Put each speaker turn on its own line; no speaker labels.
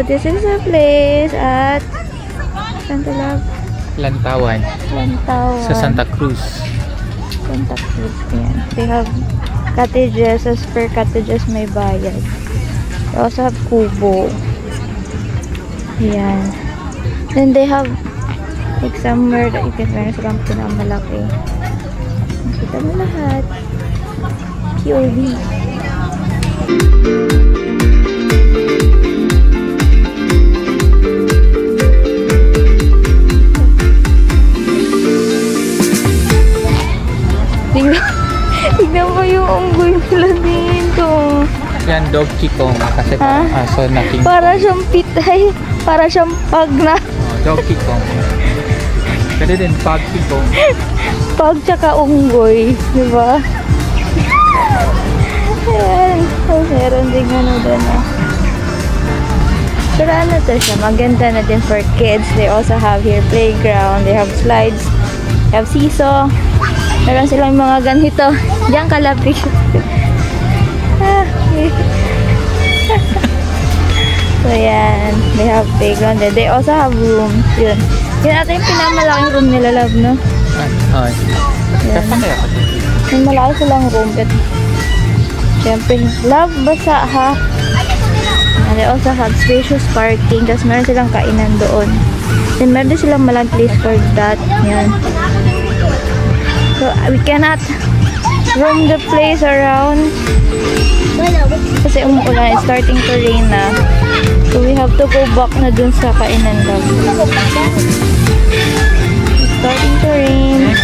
this is the place at Santa Love?
Lantawan.
Lantawan.
Sa Santa Cruz.
Santa Cruz. Ayan. They have cottages. As per cottages may bayad. They also have kubo. Ayan. Then they have like somewhere that you can meron silang pinakamalaki. Nakita mo lahat. POV. Tignan mo yung unggoy nila dito.
Yan, dog kikong. Kasi parang aso na king.
Para siyang pitay. Para siyang pag na.
Dog kikong. Pwede din pag kikong.
Pag tsaka unggoy. Diba? Ayan. Oh, meron din ano doon. Pero ano to siya? Maganda na din for kids. They also have here playground. They have slides. They have seesaw. Meron silang mga ganito. Diyan kalapit. So yan. They have playground. They also have rooms. Yun. Yun ata yung pinamalaking room nila, love, no?
Ay. Kaya ka.
Yung malaki silang room. But, syempre, love, basa ha. And they also have spacious parking. Tapos meron silang kainan doon. Then meron din silang malang place for that. Yan. So, we cannot roam the place around kasi umuulan. It's starting to rain na. So, we have to go back na dun sa kainan lang. It's starting to rain.